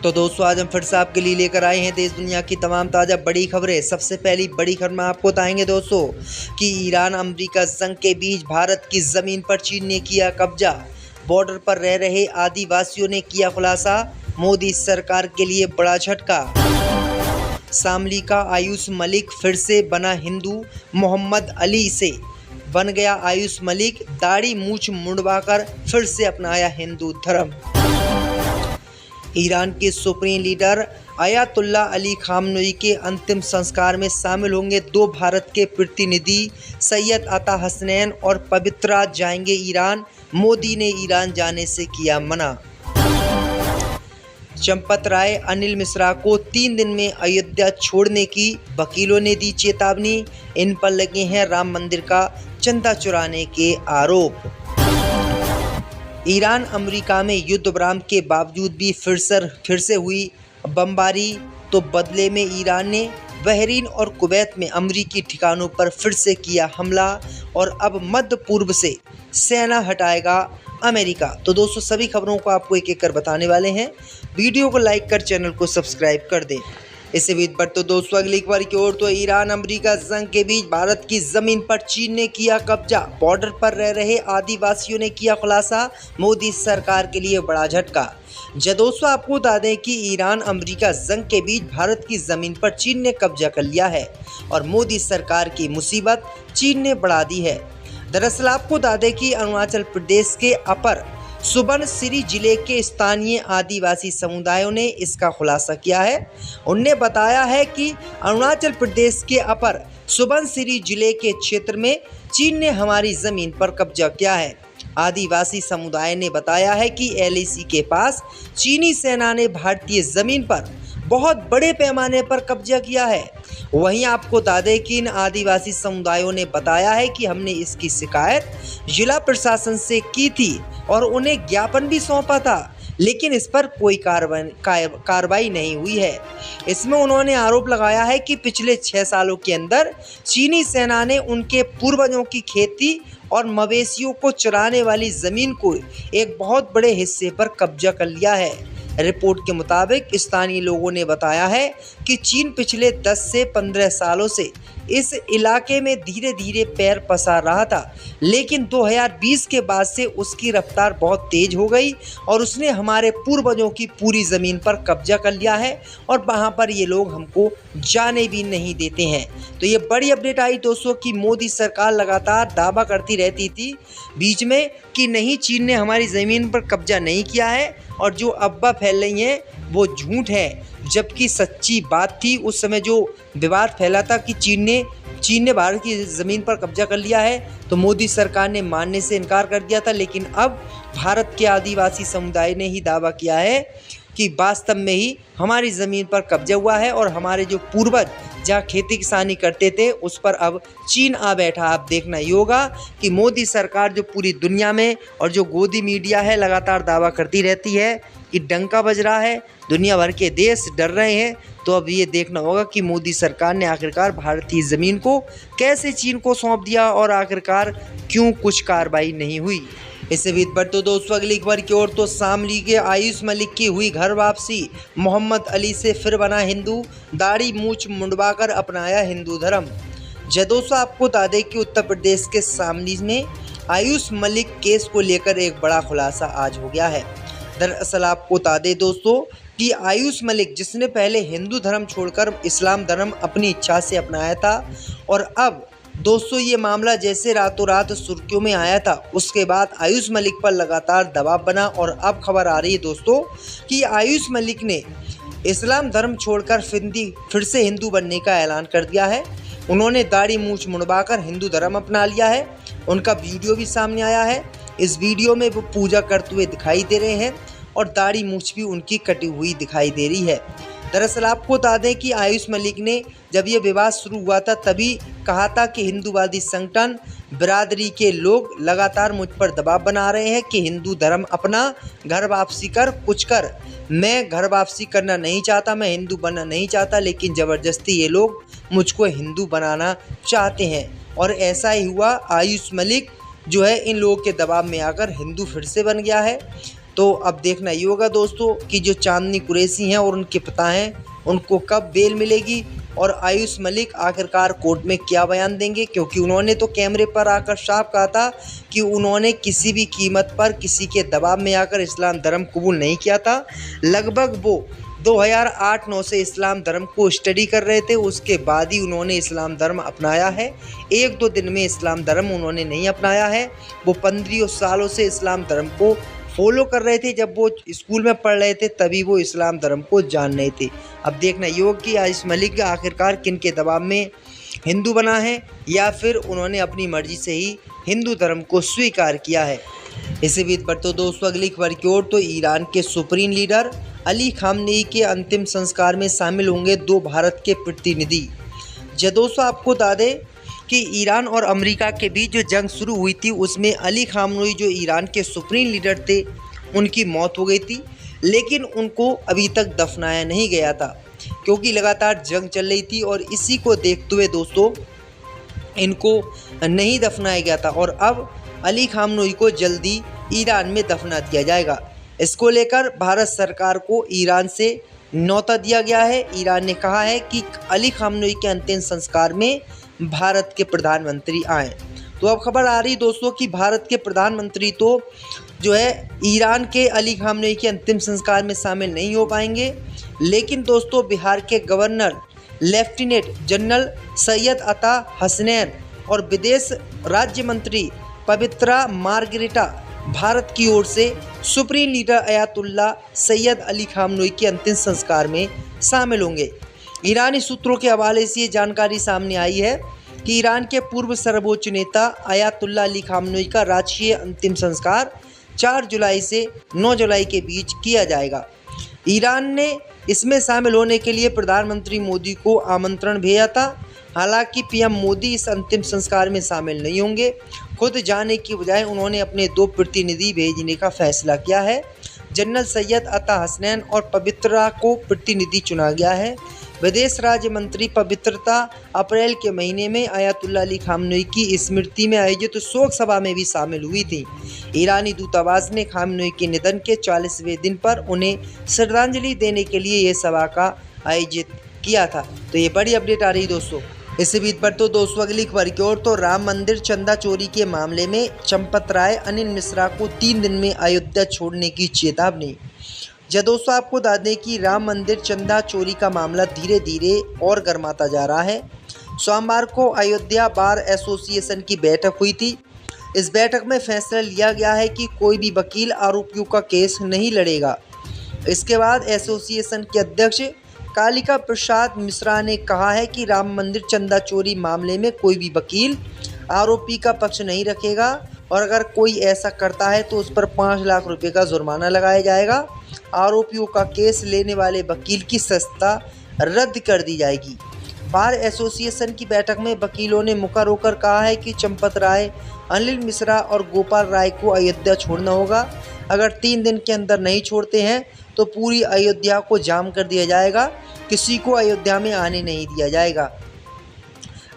तो दोस्तों आज हम फिर से आपके लिए लेकर आए हैं देश दुनिया की तमाम ताज़ा बड़ी खबरें। सबसे पहली बड़ी खबर में आपको बताएंगे दोस्तों कि ईरान अमेरिका जंग के बीच भारत की ज़मीन पर चीन ने किया कब्जा। बॉर्डर पर रह रहे आदिवासियों ने किया खुलासा, मोदी सरकार के लिए बड़ा झटका। शामली का आयुष मलिक फिर से बना हिंदू, मोहम्मद अली से बन गया आयुष मलिक, दाढ़ी मूछ मुंडवाकर फिर से अपनाया हिंदू धर्म। ईरान के supreme leader Ayatollah Ali Khamenei के अंतिम संस्कार में शामिल होंगे दो भारत के प्रतिनिधि, सैयद अता हसनैन और पवित्रा जाएंगे ईरान। मोदी ने ईरान जाने से किया मना। चंपत राय अनिल मिश्रा को 3 दिन में अयोध्या छोड़ने की वकीलों ने दी चेतावनी। इन पर लगे हैं राम मंदिर का चंदा चुराने के आरोप। ईरान अमेरिका में युद्ध विराम के बावजूद भी फिर से हुई बमबारी, तो बदले में ईरान ने बहरीन और कुवैत में अमेरिकी ठिकानों पर फिर से किया हमला और अब मध्य पूर्व से सेना हटाएगा अमेरिका। तो दोस्तों सभी खबरों को आपको एक एक कर बताने वाले हैं। वीडियो को लाइक कर चैनल को सब्सक्राइब कर दें। इससे भी बढ़ तो दोस्तों अगली खबर की ओर, तो ईरान अमेरिका जंग के बीच भारत की जमीन पर चीन ने किया कब्जा। बॉर्डर पर रह रहे आदिवासियों ने किया खुलासा, मोदी सरकार के लिए बड़ा झटका। दोस्तों आपको बता दें कि ईरान अमेरिका जंग के बीच भारत की जमीन पर चीन ने कब्जा कर लिया है और मोदी सरकार की मुसीबत चीन ने बढ़ा दी है। दरअसल आपको बता दें कि अरुणाचल प्रदेश के अपर सुबनसिरी जिले के स्थानीय आदिवासी समुदायों ने इसका खुलासा किया है। उनने बताया है कि अरुणाचल प्रदेश के अपर सुबनसिरी जिले के क्षेत्र में चीन ने हमारी ज़मीन पर कब्जा किया है। आदिवासी समुदाय ने बताया है कि एलएसी के पास चीनी सेना ने भारतीय ज़मीन पर बहुत बड़े पैमाने पर कब्जा किया है। वहीं आपको बता दें कि इन आदिवासी समुदायों ने बताया है कि हमने इसकी शिकायत जिला प्रशासन से की थी और उन्हें ज्ञापन भी सौंपा था, लेकिन इस पर कोई कार्रवाई नहीं हुई है। इसमें उन्होंने आरोप लगाया है कि पिछले 6 सालों के अंदर चीनी सेना ने उनके पूर्वजों की खेती और मवेशियों को चराने वाली ज़मीन को एक बहुत बड़े हिस्से पर कब्जा कर लिया है। रिपोर्ट के मुताबिक स्थानीय लोगों ने बताया है कि चीन पिछले 10 से 15 सालों से इस इलाके में धीरे धीरे पैर पसार रहा था, लेकिन 2020 के बाद से उसकी रफ्तार बहुत तेज हो गई और उसने हमारे पूर्वजों की पूरी ज़मीन पर कब्जा कर लिया है और वहां पर ये लोग हमको जाने भी नहीं देते हैं। तो ये बड़ी अपडेट आई दोस्तों कि मोदी सरकार लगातार दावा करती रहती थी बीच में कि नहीं, चीन ने हमारी ज़मीन पर कब्जा नहीं किया है और जो अफवाह फैल रही हैं वो झूठ है, जबकि सच्ची बात थी। उस समय जो विवाद फैला था कि चीन ने भारत की ज़मीन पर कब्जा कर लिया है, तो मोदी सरकार ने मानने से इनकार कर दिया था। लेकिन अब भारत के आदिवासी समुदाय ने ही दावा किया है कि वास्तव में ही हमारी ज़मीन पर कब्जा हुआ है और हमारे जो पूर्वज जहाँ खेती किसानी करते थे उस पर अब चीन आ बैठा। आप देखना ही होगा कि मोदी सरकार जो पूरी दुनिया में और जो गोदी मीडिया है लगातार दावा करती रहती है कि डंका बज रहा है, दुनिया भर के देश डर रहे हैं। तो अब ये देखना होगा कि मोदी सरकार ने आखिरकार भारतीय ज़मीन को कैसे चीन को सौंप दिया और आखिरकार क्यों कुछ कार्रवाई नहीं हुई। इससे भी बढ़ तो दोस्तों अगली खबर की ओर, तो शामली के आयुष मलिक की हुई घर वापसी, मोहम्मद अली से फिर बना हिंदू, दाढ़ी मूछ मुंडवाकर अपनाया हिंदू धर्म। दोस्तों आपको बता दें कि उत्तर प्रदेश के शामली में आयुष मलिक केस को लेकर एक बड़ा खुलासा आज हो गया है। दरअसल आपको बता दें दोस्तों कि आयुष मलिक, जिसने पहले हिंदू धर्म छोड़कर इस्लाम धर्म अपनी इच्छा से अपनाया था और अब दोस्तों ये मामला जैसे रातों रात सुर्खियों में आया था, उसके बाद आयुष मलिक पर लगातार दबाव बना और अब खबर आ रही है दोस्तों कि आयुष मलिक ने इस्लाम धर्म छोड़कर फिर से हिंदू बनने का ऐलान कर दिया है। उन्होंने दाढ़ी मूछ मुंडवाकर हिंदू धर्म अपना लिया है। उनका वीडियो भी सामने आया है। इस वीडियो में वो पूजा करते हुए दिखाई दे रहे हैं और दाढ़ी मूछ भी उनकी कटी हुई दिखाई दे रही है। दरअसल आपको बता दें कि आयुष मलिक ने जब ये विवाद शुरू हुआ था तभी कहा था कि हिंदूवादी संगठन बिरादरी के लोग लगातार मुझ पर दबाव बना रहे हैं कि हिंदू धर्म अपना, घर वापसी कर कुछ कर। मैं घर वापसी करना नहीं चाहता, मैं हिंदू बनना नहीं चाहता, लेकिन ज़बरदस्ती ये लोग मुझको हिंदू बनाना चाहते हैं। और ऐसा ही हुआ। आयुष मलिक जो है इन लोगों के दबाव में आकर हिंदू फिर से बन गया है। तो अब देखना ये होगा दोस्तों कि जो चांदनी कुरैशी हैं और उनके पिता हैं उनको कब बेल मिलेगी और आयुष मलिक आखिरकार कोर्ट में क्या बयान देंगे, क्योंकि उन्होंने तो कैमरे पर आकर साफ कहा था कि उन्होंने किसी भी कीमत पर किसी के दबाव में आकर इस्लाम धर्म कबूल नहीं किया था। लगभग वो 2008-9 से इस्लाम धर्म को स्टडी कर रहे थे, उसके बाद ही उन्होंने इस्लाम धर्म अपनाया है। 1-2 दिन में इस्लाम धर्म उन्होंने नहीं अपनाया है। वो 15 सालों से इस्लाम धर्म को फॉलो कर रहे थे। जब वो स्कूल में पढ़ रहे थे तभी वो इस्लाम धर्म को जान रहे थे। अब देखना ये होगा कि आयुष मलिक आखिरकार किन के दबाव में हिंदू बना है या फिर उन्होंने अपनी मर्जी से ही हिंदू धर्म को स्वीकार किया है। इसी बीच बढ़ते दोस्तों अगली खबर की ओर, तो ईरान के सुप्रीम लीडर अली खामनेई के अंतिम संस्कार में शामिल होंगे 2 भारत के प्रतिनिधि। दोस्तों आपको बता दें कि ईरान और अमेरिका के बीच जो जंग शुरू हुई थी उसमें अली खामनेई जो ईरान के सुप्रीम लीडर थे उनकी मौत हो गई थी, लेकिन उनको अभी तक दफनाया नहीं गया था क्योंकि लगातार जंग चल रही थी और इसी को देखते हुए दोस्तों इनको नहीं दफनाया गया था और अब अली खामनेई को जल्दी ईरान में दफना दिया जाएगा। इसको लेकर भारत सरकार को ईरान से न्योता दिया गया है। ईरान ने कहा है कि अली खामनेई के अंतिम संस्कार में भारत के प्रधानमंत्री आए। तो अब खबर आ रही दोस्तों कि भारत के प्रधानमंत्री तो जो है ईरान के अली खामनेई के अंतिम संस्कार में शामिल नहीं हो पाएंगे, लेकिन दोस्तों बिहार के गवर्नर लेफ्टिनेंट जनरल सैयद अता हसनैन और विदेश राज्य मंत्री पवित्रा मार्गरेटा भारत की ओर से supreme leader Ayatollah Syed Ali Khamenei के अंतिम संस्कार में शामिल होंगे। ईरानी सूत्रों के हवाले से ये जानकारी सामने आई है कि ईरान के पूर्व सर्वोच्च नेता अयातुल्ला अली खामनेई का राजकीय अंतिम संस्कार 4 जुलाई से 9 जुलाई के बीच किया जाएगा। ईरान ने इसमें शामिल होने के लिए प्रधानमंत्री मोदी को आमंत्रण भेजा था। हालांकि पीएम मोदी इस अंतिम संस्कार में शामिल नहीं होंगे। खुद जाने की बजाय उन्होंने अपने 2 प्रतिनिधि भेजने का फैसला किया है। जनरल सैयद अता हसनैन और पवित्रा को प्रतिनिधि चुना गया है। विदेश राज्य मंत्री पवित्रता अप्रैल के महीने में अयातुल्ला अली खामनेई की स्मृति में आयोजित शोक सभा में भी शामिल हुई थी। ईरानी दूतावास ने खामनेई के निधन के 40वें दिन पर उन्हें श्रद्धांजलि देने के लिए यह सभा का आयोजित किया था। तो ये बड़ी अपडेट आ रही दोस्तों। इसी बीच पर तो दोस्तों अगली खबर की ओर, तो राम मंदिर चंदा चोरी के मामले में चंपत राय अनिल मिश्रा को 3 दिन में अयोध्या छोड़ने की चेतावनी। दोस्तों आपको बता दें कि राम मंदिर चंदा चोरी का मामला धीरे धीरे और गर्माता जा रहा है। सोमवार को अयोध्या बार एसोसिएशन की बैठक हुई थी। इस बैठक में फैसला लिया गया है कि कोई भी वकील आरोपियों का केस नहीं लड़ेगा। इसके बाद एसोसिएशन के अध्यक्ष कालिका प्रसाद मिश्रा ने कहा है कि राम मंदिर चंदा चोरी मामले में कोई भी वकील आरोपी का पक्ष नहीं रखेगा और अगर कोई ऐसा करता है तो उस पर 5 लाख रुपए का जुर्माना लगाया जाएगा। आरोपियों का केस लेने वाले वकील की सत्ता रद्द कर दी जाएगी। बार एसोसिएशन की बैठक में वकीलों ने मुकर होकर कहा है कि चंपत राय, अनिल मिश्रा और गोपाल राय को अयोध्या छोड़ना होगा। अगर 3 दिन के अंदर नहीं छोड़ते हैं तो पूरी अयोध्या को जाम कर दिया जाएगा, किसी को अयोध्या में आने नहीं दिया जाएगा।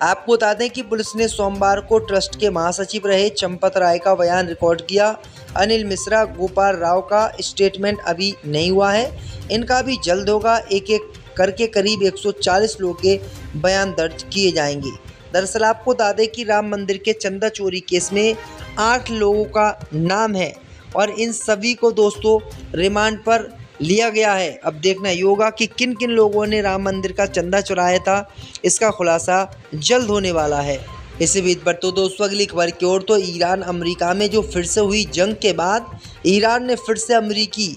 आपको बता दें कि पुलिस ने सोमवार को ट्रस्ट के महासचिव रहे चंपत राय का बयान रिकॉर्ड किया। अनिल मिश्रा, गोपाल राव का स्टेटमेंट अभी नहीं हुआ है, इनका भी जल्द होगा। एक एक करके करीब 140 लोगों के बयान दर्ज किए जाएंगे। दरअसल आपको बता दें कि राम मंदिर के चंदा चोरी केस में 8 लोगों का नाम है और इन सभी को दोस्तों रिमांड पर लिया गया है। अब देखना ये होगा कि किन किन लोगों ने राम मंदिर का चंदा चुराया था, इसका खुलासा जल्द होने वाला है। इसी बीच पर तो दोस्तों अगली खबर की ओर, तो ईरान अमेरिका में जो फिर से हुई जंग के बाद ईरान ने फिर से अमेरिकी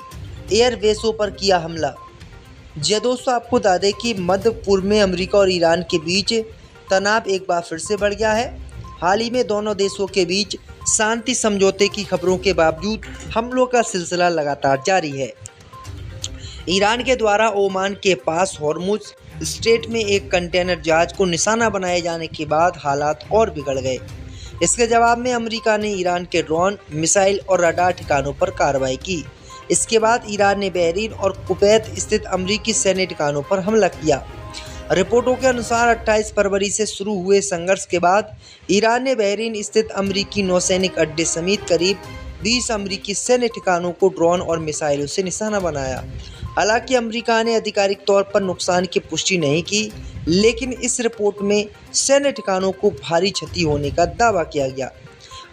एयरबेसों पर किया हमला। दोस्तों आपको बता दें कि मध्य पूर्व में अमेरिका और ईरान के बीच तनाव एक बार फिर से बढ़ गया है। हाल ही में दोनों देशों के बीच शांति समझौते की खबरों के बावजूद हमलों का सिलसिला लगातार जारी है। ईरान के द्वारा ओमान के पास हॉर्मुज स्ट्रेट में एक कंटेनर जहाज को निशाना बनाए जाने के बाद हालात और बिगड़ गए। इसके जवाब में अमेरिका ने ईरान के ड्रोन, मिसाइल और रडार ठिकानों पर कार्रवाई की। इसके बाद ईरान ने बहरीन और कुवैत स्थित अमेरिकी सैन्य ठिकानों पर हमला किया। रिपोर्टों के अनुसार 28 फरवरी से शुरू हुए संघर्ष के बाद ईरान ने बहरीन स्थित अमेरिकी नौसैनिक अड्डे समेत करीब 20 अमेरिकी सैन्य ठिकानों को ड्रोन और मिसाइलों से निशाना बनाया। हालांकि अमेरिका ने आधिकारिक तौर पर नुकसान की पुष्टि नहीं की, लेकिन इस रिपोर्ट में सैन्य ठिकानों को भारी क्षति होने का दावा किया गया।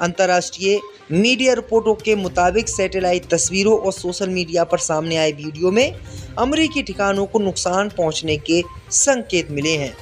अंतर्राष्ट्रीय मीडिया रिपोर्टों के मुताबिक सैटेलाइट तस्वीरों और सोशल मीडिया पर सामने आए वीडियो में अमेरिकी ठिकानों को नुकसान पहुंचने के संकेत मिले हैं।